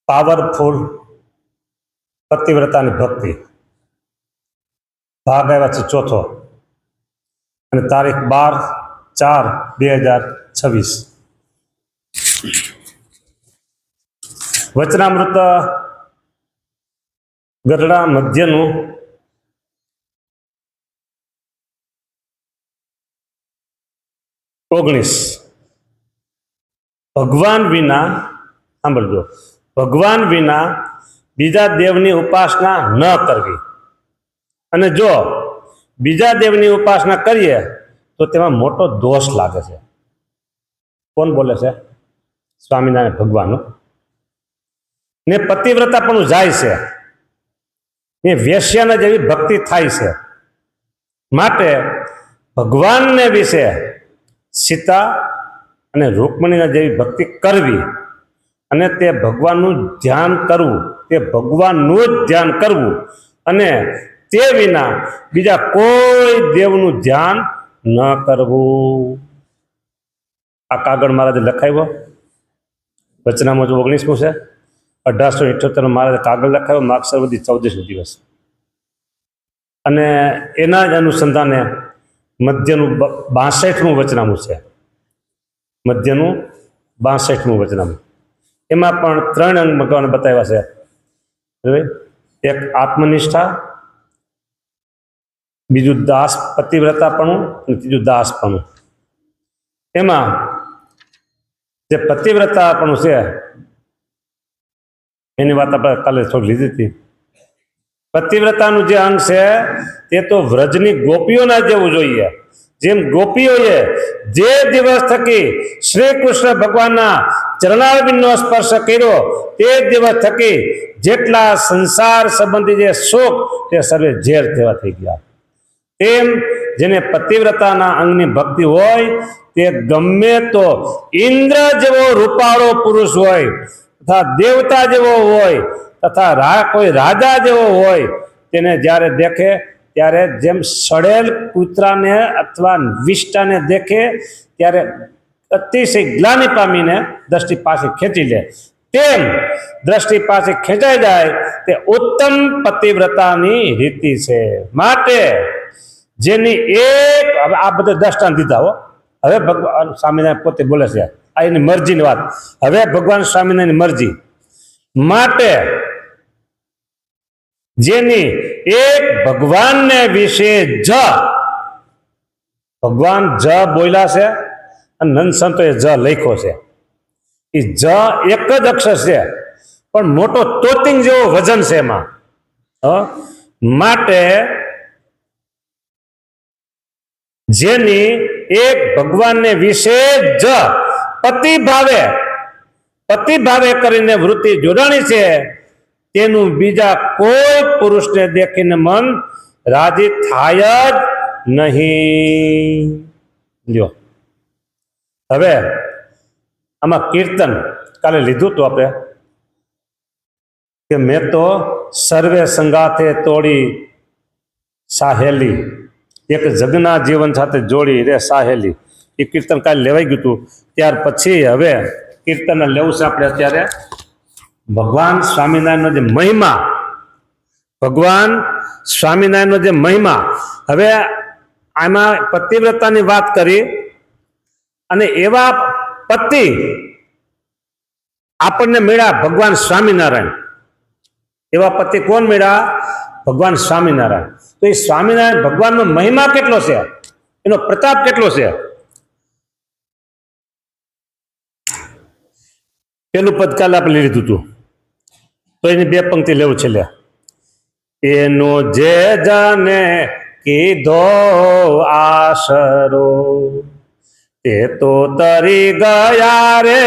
Powerful પતિવ્રતાની ભક્તિ ભાગ આવ્યા છે ચોથો અને તારીખ 12/4/2026 વચનામૃત ગઢડા મધ્યનું 19 ભગવાન વિના સાંભળજો ભગવાન વિના બીજા દેવની ઉપાસના ન કરવી અને જો બીજા દેવની ઉપાસના કરીએ તો તેમાં મોટો દોષ લાગે છે. કોણ બોલે છે? સ્વામિનારાયણ ભગવાન ને પતિવ્રતા પણ જાય છે ને વેશ્યાના જેવી ભક્તિ થાય છે. માટે ભગવાનને વિશે સીતા અને રૂકમણીના જેવી ભક્તિ કરવી અને તે ભગવાનનું ધ્યાન કરવું, તે ભગવાનનું જ ધ્યાન કરવું અને તે વિના બીજા કોઈ દેવનું ધ્યાન ન કરવું. આ કાગળ મહારાજે લખાવ્યો વચનામૃત 19 છે. 1878 મહારાજે કાગળ લખાવ્યો માગસરવદી 14 દિવસ અને એના જ અનુસંધાને મધ્યનું 62મું વચનામું છે. મધ્યનું 62મું વચનામું એમાં પણ 3 અંગ ભગવાને બતાવ્યા છે. એક આત્મનિષ્ઠા, બીજું દાસ પતિવ્રતાપણું અને ત્રીજું દાસપણું. એમાં જે પતિવ્રતાપણું છે એની વાત આપણે કાલે થોડી લીધી હતી. પતિવ્રતાનું જે અંગ છે તે તો વ્રજની ગોપીઓના જેવું જોઈએ. જેમ ગોપીઓએ જે દિવસ થકી શ્રી કૃષ્ણ ભગવાનના ચરણારવિંદનો સ્પર્શ કર્યો તે દિવસ થકી જેટલા સંસાર સંબંધી જે સુખ તે સર્વે ઝેર જેવા થઈ ગયા. તેમ જેને પતિવ્રતાના અંગની ભક્તિ હોય તે ગમે તો ઇન્દ્ર જેવો રૂપાળો પુરુષ હોય તથા દેવતા જેવો હોય તથા કોઈ રાજા જેવો હોય તેને જ્યારે દેખે ત્યારે જેમ સડેલ કૂતરાને અથવા વિષ્ટાને દેખે ત્યારે અતિશય ગ્લાનિ પામીને દ્રષ્ટિ પાસે ખેંચી લે, તેમ દ્રષ્ટિ પાસે ખેંચાઈ જાય તે ઉત્તમ પતિવ્રતાની રીતિ છે. માટે જેની એક આ બધા દ્રષ્ટાંત દીધા હો. હવે ભગવાન સ્વામિનારાયણ પોતે બોલે છે, આ એની મરજીની વાત. હવે ભગવાન સ્વામિનારાયણની મરજી માટે જેની એક ભગવાનને વિશે જ ભગવાન જ બોલ્યા છે અને નંદ સંતોએ જ લખ્યો છે. એ જ એક જ અક્ષર છે પણ મોટો તોતિંગ જેવો વજન છે એમાં. માટે જેની એક ભગવાનને વિશે જ પતિભાવે કરીને વૃત્તિ જોડાણી છે તેનું બીજા કોઈ પુરુષને દેખીને મન રાજી થાય જ નહીં. લ્યો હવે આમાં કીર્તન કાલે લીધું હતું આપણે કે મેં તો સર્વે સંગાથે તોડી સાહેલી, એક જગના જીવન સાથે જોડી રે સાહેલી. એ કીર્તન કાલે લેવાઈ ગયું હતું. ત્યાર પછી હવે કીર્તન લેવું છે આપણે અત્યારે ભગવાન સ્વામિનારાયણનો જે મહિમા, ભગવાન સ્વામિનારાયણનો જે મહિમા. હવે આમાં પતિવ્રતાની વાત કરી અને એવા પતિ આપણને મળ્યા ભગવાન સ્વામિનારાયણ. એવા પતિ કોણ મળ્યા? ભગવાન સ્વામિનારાયણ. તો એ સ્વામિનારાયણ ભગવાનનો મહિમા કેટલો છે, એનો પ્રતાપ કેટલો છે? પેલું પદ કાલે આપણે લીધું હતું તો એની 2 પંક્તિ લેવું છે. એનો જે જાને કીધો આશરો તે તો તરી ગયા રે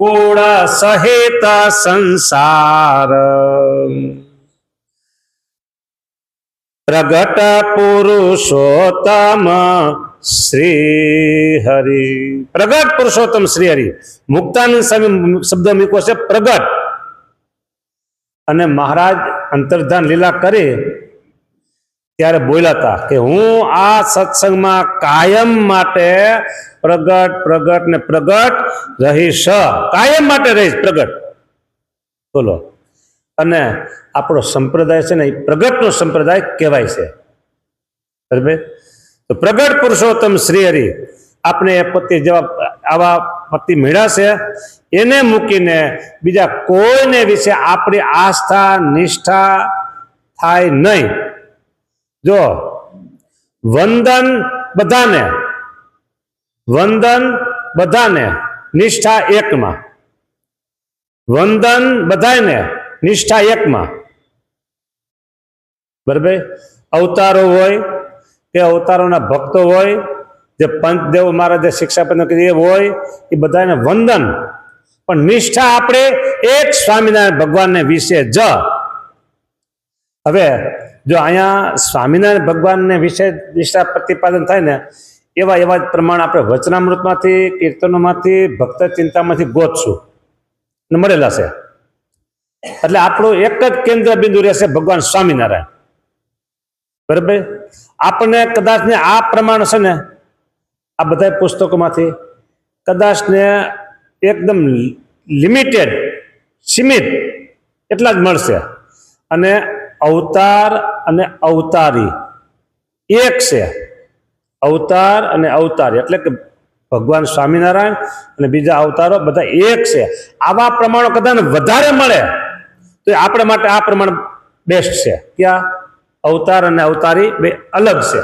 કુળ સહિત સંસાર. પ્રગટ પુરુષોત્તમ શ્રી હરિ. પ્રગટ પુરુષોત્તમ શ્રી હરિ. મુક્તાનંદ સ્વામી શબ્દ મૂક્યો છે પ્રગટ. અને મહારાજ અંતર્ધાન લીલા કરી ત્યારે બોલ્યા હતા કે હું આ સત્સંગમાં કાયમ માટે પ્રગટ ને પ્રગટ રહીશ, કાયમ માટે રહીશ પ્રગટ. બોલો. અને આપણો સંપ્રદાય છે ને એ પ્રગટનો સંપ્રદાય કહેવાય છે, બરાબર. તો પ્રગટ પુરુષોત્તમ શ્રી હરિ આપણે પતિ જેવા આવા પતિ મળ્યા છે, એને મૂકીને બીજા કોઈને વિશે આપણી આસ્થા નિષ્ઠા થાય નહીં. જો વંદન બધાને, વંદન બધાને, નિષ્ઠા એકમાં. વંદન બધાને, નિષ્ઠા એકમાં, બરાબર. અવતારો હોય કે અવતારોના ભક્તો હોય, જે પંચદેવ મહારાજે શિક્ષાપત્ર કીધી એ હોય, એ બધાને વંદન, પણ નિષ્ઠા આપણે એક સ્વામિનારાયણ ભગવાનને વિશે જ. હવે જો અહીંયા સ્વામિનારાયણ ભગવાનને વિશે નિષ્ઠા પ્રતિપાદન થાય ને, એવા એવા જ પ્રમાણ આપણે વચનામૃતમાંથી, કીર્તનોમાંથી, ભક્ત ચિંતામાંથી ગોતશું ને મળેલા છે. એટલે આપણું એક જ કેન્દ્ર બિંદુ રહેશે ભગવાન સ્વામિનારાયણ, બરાબર. આપણને કદાચ ને આ પ્રમાણ છે ને આ બધા પુસ્તકોમાંથી કદાચ ને એકદમ લિમિટેડ, સીમિત એટલા જ મળશે. અને અવતાર અને અવતારી એક છે. અવતાર અને અવતારી એટલે કે ભગવાન સ્વામિનારાયણ અને બીજા અવતારો બધા એક છે. આવા પ્રમાણો કદાચ વધારે મળે તો આપણા માટે આ પ્રમાણ બેસ્ટ છે. ક્યાં? અવતાર અને અવતારી બે અલગ છે.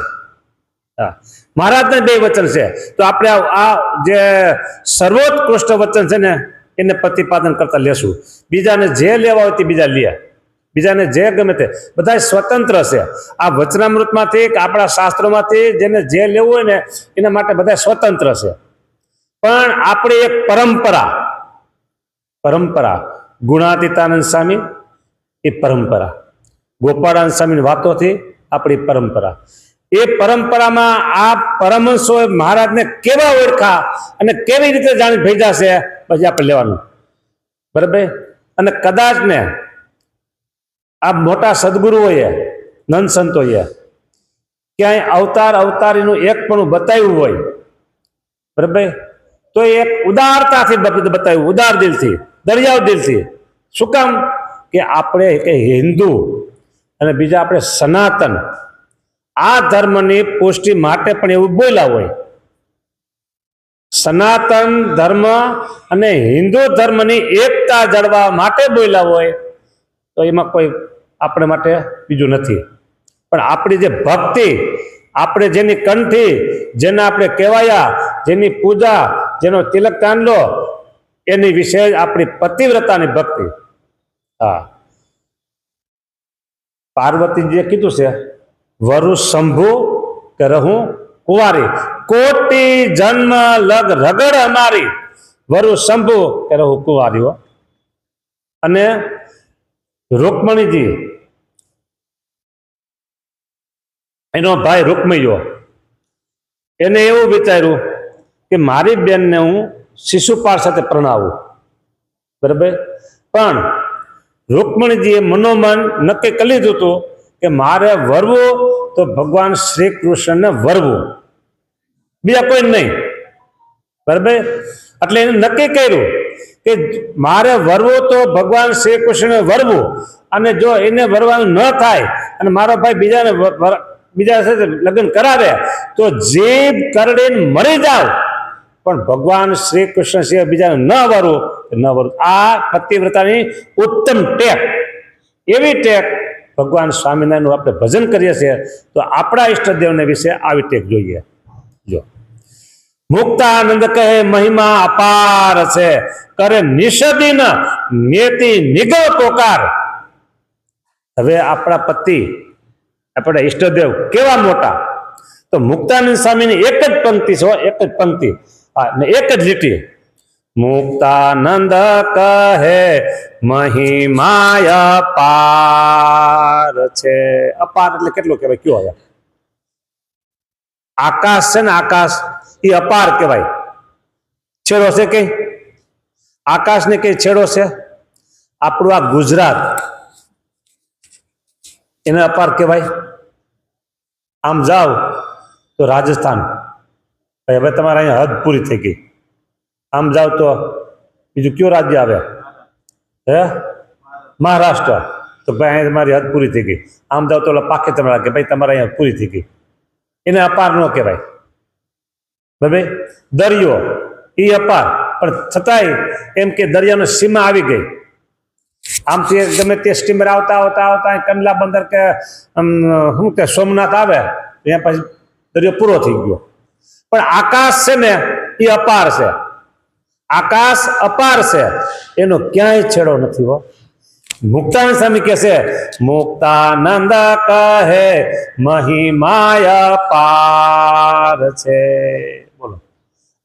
હા, મહારાજના બે વચન છે, તો આપણે આ જે સર્વોત્કૃષ્ટ વચન છે ને એને પ્રતિપાદન કરતા લેશું. બીજાને જે લેવા હોય તે બીજા લે, બીજાને જે ગમે તે, બધા સ્વતંત્ર છે. આ વચનામૃતમાંથી કે આપણા શાસ્ત્રોમાંથી જેને જે લેવું હોય ને એના માટે બધા સ્વતંત્ર છે. પણ આપણી એક પરંપરા, પરંપરા ગુણાતીતાનંદ સ્વામી એ પરંપરા, ગોપાળાનંદ સ્વામીની વાતોથી આપણી પરંપરા. એ પરંપરામાં આ પરમહંસો મહારાજને કેવા ઓળખા અને કેવી રીતે જાણી ભેજા છે પછી આપણે લેવાનું, બરાબર. અને કદાચ ને આ મોટા સદગુરુઓએ, નંદ સંતોએ ક્યાંય અવતાર અવતારીનું એક પણ બતાવ્યું હોય, બરાબર, તો એક ઉદારતાથી બતાવ્યું, ઉદાર દિલથી, દરિયાવ દિલથી. શું કામ? કે આપણે કે હિન્દુ અને બીજા આપણે સનાતન આ ધર્મની પુષ્ટિ માટે પણ એવું બોલ્યા હોય. સનાતન ધર્મ અને હિન્દુ ધર્મની એકતા જળવા માટે બોલ્યા હોય, તો એમાં કોઈ આપણે માટે બીજું નથી. પણ આપણી જે ભક્તિ, આપણે જેની કંઠી, જેને આપણે કહેવાયા, જેની પૂજા, જેનો તિલક કાંડલો, એની વિશે આપણી પતિવ્રતાની ભક્તિ. હા, પાર્વતીજીએ કીધું છે વરુ શંભુ કે રહું કુંવારી, કોટી જન્મ લગ રગડ અમારી, વરુ શંભુ કે રહું કુંવારી. અને રૂકમણીજી, એનો ભાઈ રૂકમૈયો, એને એવું વિચાર્યું કે મારી બેનને હું શિશુપાળ સાથે પરણાવું, બરાબર. પણ રૂકમણીજીએ મનોમન નક્કી કરી લીધું હતું કે મારે વરવું તો ભગવાન શ્રી કૃષ્ણને વરવું, બીજા કોઈ નહીં, બરાબર. એટલે એને નક્કી કર્યું કે મારે વરવું તો ભગવાન શ્રી કૃષ્ણને વરવું, અને જો એને વરવાનું ન થાય અને મારો ભાઈ બીજાને બીજા સાથે લગ્ન કરાવે તો જીભ કરડીને મરી જાવ, પણ ભગવાન શ્રી કૃષ્ણ સિવાય બીજાને ન વરવું, ન વરવું. આ પતિવ્રતાની ઉત્તમ ટેક. એવી ટેક ભગવાન સ્વામિનારાયણનું આપણે ભજન કરીએ છીએ તો આપણા ઈષ્ટદેવને વિશે આવી ટેક જોઈએ. જો મુક્તાનંદ કહે મહિમા અપાર છે, કરે નિષદિન નેતિ નિગળ પોકાર. હવે આપણા પતિ, આપણા ઈષ્ટદેવ કેવા મોટા, તો મુક્તાનંદ સ્વામીની એક જ પંક્તિ છે, એક જ પંક્તિ ને એક જ લીટી. મુક્તાનંદ કહે મહિમા અપાર છે. અપાર એટલે કેટલું કહેવાય? કયો હવે આકાશ છે ને, આકાશ એ અપાર કહેવાય. છેડો છે કે આકાશને કઈ છેડો છે? આપણું આ ગુજરાત, એને અપાર કહેવાય. આમ જાઓ તો રાજસ્થાન, હવે તમારે અહીંયા હદ પૂરી થઈ ગઈ. આમ જાઓ તો બીજું કયું રાજ્ય આવે? હે, મહારાષ્ટ્ર, તો ભાઈ અહીંયા તમારી હદ પૂરી થઈ ગઈ. આમ જાઓ તો ઓલા પાકે તમારા કે ભાઈ તમારે અહીંયા પૂરી થઈ ગઈ, એને અપાર ન કહેવાય. બરાબર. દરિયો એ અપાર, પણ છતાંય એમ કે દરિયાનો સીમા આવી ગઈ. આમથી ગમે તે સ્ટીમર આવતા આવતા આવતા કંડલા બંદર કે શું કે સોમનાથ આવે ત્યાં પછી દરિયો પૂરો થઈ ગયો. પણ આકાશ છે ને એ અપાર છે, આકાશ અપાર છે, એનો ક્યાંય છેડો નથી. હો, મુક્તાનંદ સ્વામી કહે છે, મુક્તાનંદ કહે મહિમાય પાર છે. બોલો,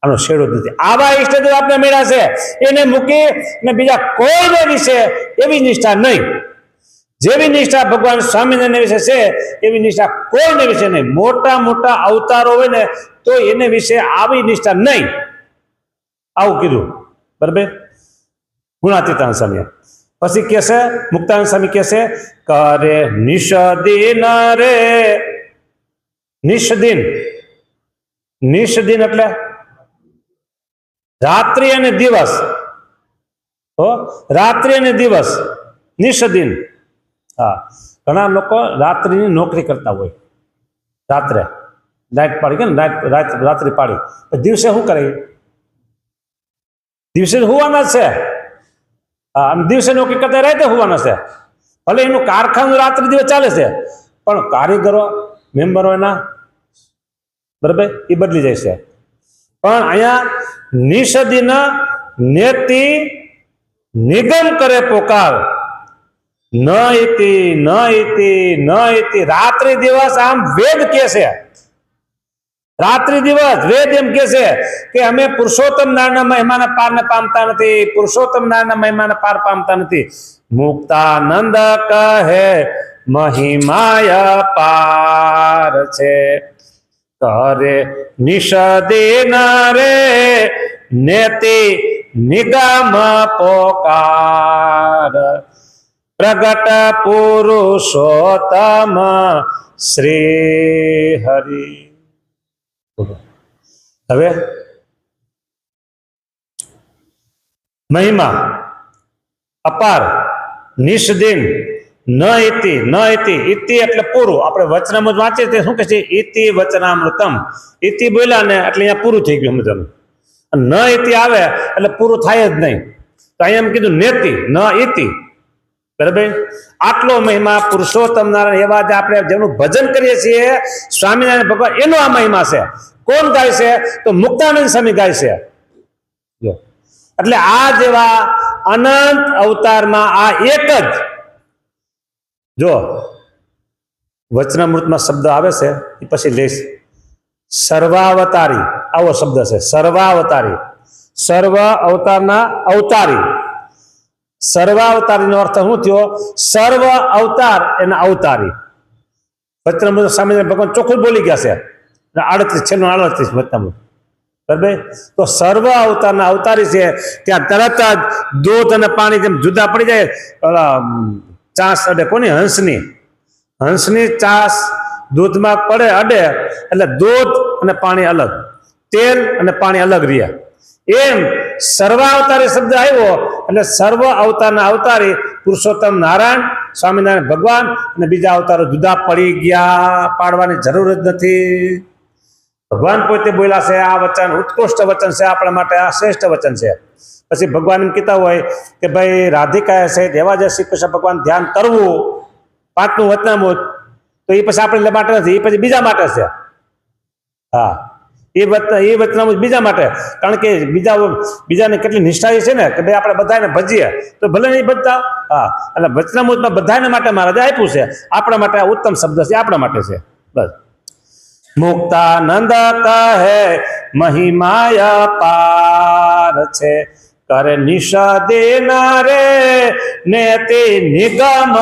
આનો છેડો જ નથી. આવા ઈષ્ટદેવ આપણે મળ્યા છે, એને મૂકી ને બીજા કોઈને વિશે એવી નિષ્ઠા નહીં. જેવી નિષ્ઠા ભગવાન સ્વામિનારાયણ વિશે છે એવી નિષ્ઠા કોઈને વિશે નહીં. મોટા મોટા અવતારો હોય ને તો એને વિશે આવી નિષ્ઠા નહીં. આવું કીધું. બરાબર. ગુણાતીતાનંદ સ્વામી પછી કે છે, મુક્તાનંદ સ્વામી કે છે, કરે નિષદિન રે. નિષદિન, નિષદિન એટલે રાત્રિ અને દિવસ. રાત્રિ અને દિવસ, નિષદિન. હા, ઘણા લોકો રાત્રિની નોકરી કરતા હોય, રાત્રે નાઇટ પાડી કે રાત્રિ પાડી, દિવસે શું કરે? દિવસે હોવાના છે. હા, અને દિવસે નોકરી કરતા રાતે હોવાના છે. ભલે એનું કારખાનું રાત્રિ દિવસ ચાલે છે, પણ કારીગરો મેમ્બરો એના બરાબર એ બદલી જાય છે. પણ અહીંયા નિષદિન નેતિ નિગમ કરે પોકાર, ન ઇતિ ન ઇતિ ન ઇતિ. રાત્રિ દિવસ આમ વેદ કે છે, રાત્રિ દિવસ વેદ એમ કે છે કે અમે પુરુષોત્તમ નારાયણના મહિમાના પારને પામતા નથી, પુરુષોત્તમ નારાયણના મહિમાના પાર પામતા નથી. મુક્તાનંદ કહે મહિમાય પાર છે, કરે નિષદિન રે નેતિ નિગમ પોકાર, પ્રગટ પુરુષોત્તમ શ્રી હરિ. હવે મહિમા અપાર, નિષદિન, ન ઇતિ ન ઇતિ. ઇતિ એટલે પૂરું. આપણે વચનામૃત વાંચીએ તે શું કહે છે? ઇતિ વચનામૃતમ. ઇતિ બોલ્યા ને એટલે અહીંયા પૂરું થઈ ગયું. સમજવાનું. ન ઇતિ આવે એટલે પૂરું થાય જ નહીં. તો અહીંયા એમ કીધું નેતિ ન ઇતિ. બરાબર. આટલો મહિમા પુરુષોત્તમ નારાયણ એવા જે આપણે જેનું ભજન કરીએ છીએ સ્વામિનારાયણ ભગવાન, એનો આ મહિમા છે. કોણ ગાય છે? તો મુક્તાનંદ સ્વામી ગાય છે. એટલે આ જેવા અનંત અવતારમાં આ એક જ, જો વચનામૃતમાં શબ્દ આવે છે એ પછી લઈશ. સર્વાવતારી આવો શબ્દ છે. સર્વાવતારી, સર્વ અવતારના અવતારી. સર્વાવતારીનો અર્થ શું થયો? સર્વ અવતાર એના અવતારી. વચનામૃત સ્વામિનારાયણ ભગવાન ચોખ્ખું બોલી ગયા છે. 38 છેલ્લું 38 વચનામૃત. બરાબર. તો સર્વ અવતારના અવતારી છે. ત્યાં તરત જ દૂધ અને પાણી જેમ જુદા પડી જાય, ચાસ અડે કોની? હંસની. હંસની ચાસ દૂધમાં પડે અડે એટલે દૂધ અને પાણી અલગ, તેલ અને પાણી અલગ રહ્યા. એમ સર્વાવતારી શબ્દ આવ્યો એટલે સર્વ અવતારના અવતારી પુરુષોત્તમ નારાયણ સ્વામિનારાયણ ભગવાન અને બીજા અવતારો જુદા પડી ગયા. પાડવાની જરૂર જ નથી. ભગવાન પોતે બોલ્યા છે આ વચન ઉત્કૃષ્ટ વચન છે, આપણા માટે આ શ્રેષ્ઠ વચન છે. પછી ભગવાન એમ કહેતા હોય કે ભાઈ રાધિકા છે એવા જે શ્રી કૃષ્ણ ભગવાન ધ્યાન કરવું, 5મું વચનામૃત, તો એ પછી આપણે માટે નથી, એ પછી બીજા માટે છે. હા, એ વચનામૃત બીજા માટે. કારણ કે બીજાને કેટલી નિષ્ઠા છે ને કે ભાઈ આપણે બધાને ભજીએ તો ભલે નહીં ભજતા. હા, એટલે વચનામૃતમાં બધાને માટે મહારાજે આપ્યું છે. આપણા માટે આ ઉત્તમ શબ્દ છે, આપણા માટે છે. બસ. મુક્તાનંદ કહે મહિમાય પાર છે, કરે નિષદિન રે નેતિ નિગમ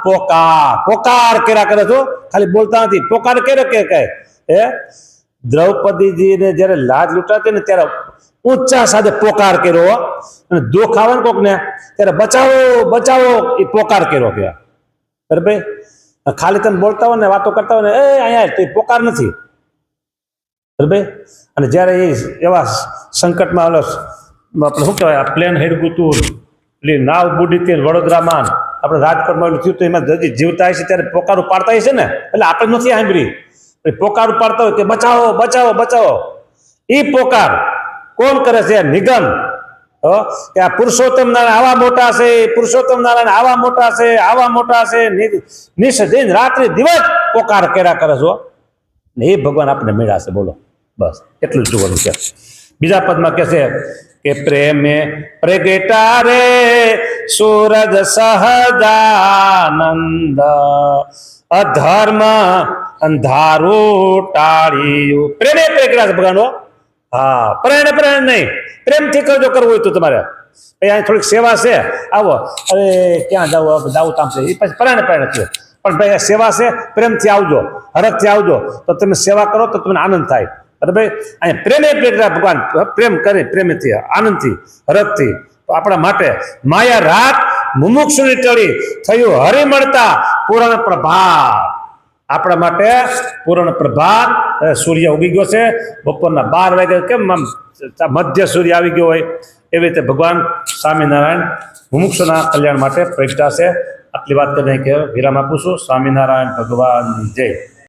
પોકાર. પોકાર કર્યા કરે છો, ખાલી બોલતા નથી. પોકાર કર્યો કે કહે હે દ્રૌપદીજીને જયારે લાજ લૂંટાતી ને ત્યારે ઊંચા સાથે પોકાર કર્યો, અને દુઃખ આવે ને કોક ને ત્યારે બચાવો બચાવો એ પોકાર કર્યો કે. બરાબર. ખાલી તમે બોલતા હોય ને વાતો કરતા હોય ને અહીંયા તો પોકાર નથી. બરાબર. અને જ્યારે એ એવા સંકટમાં આપણે શું કહેવાય, આ પ્લેન હેડગું તું, એટલે નાવ બુડી હતી વડોદરામાં, આપણે રાજકોટમાં થયું તો એમાં હજી જીવતા હશે ત્યારે પોકારું પાડતા હશે ને, એટલે આપણે નથી સાંભળી પોકારું પાડતા હોય કે બચાવો બચાવો બચાવો. એ પોકાર કોણ કરે છે? નિગમ. કે આ પુરુષોત્તમ નારાયણ આવા મોટા છે, પુરુષોત્તમ નારાયણ આવા મોટા છે, આવા મોટા છે, નિષ્દિન રાત્રિ દિવસ પોકાર કર્યા કરે છો ને એ ભગવાન આપણે મેળા છે. બોલો, બસ એટલું જ જોવાનું છે. બીજા પદમાં કહે છે કે પ્રેમે પ્રગટા રે સૂરજ સહજાનંદ, અધર્મ અંધારું ટાળ્યું. પ્રેમે પ્રગટા છે ભગવાન. હા, પ્રેરણા પ્રેરણા નહીં, પ્રેમથી કરજો. કરવું હોય તો તમારે અહીંયા થોડીક સેવા છે, આવો, અરે ક્યાં જાવ જાવું કામ છે, એ પછી પ્રેરણા પ્રેરણા છે. પણ ભાઈ સેવા છે, પ્રેમથી આવજો, હરખથી આવજો, તો તમે સેવા કરો તો તમને આનંદ થાય. અરે ભાઈ અહીંયા પ્રેમે પ્રેરણા ભગવાન પ્રેમ કરે, પ્રેમથી આનંદથી હરખથી. તો આપણા માટે માયા રાત મુમુક્ષુની ટળી થયું હરિ મળતા પૂર્ણ પ્રભાત. આપણા માટે પૂર્ણ પ્રભાત. સૂર્ય ઉગી ગયો છે, બપોરના 12 વાગે કેમ આમ મધ્ય સૂર્ય આવી ગયો હોય એવી રીતે ભગવાન સ્વામિનારાયણ મુમુક્ષુના કલ્યાણ માટે પ્રગટા છે. આટલી વાત કરીને કે વિરામ આપું છું. સ્વામિનારાયણ ભગવાન જય.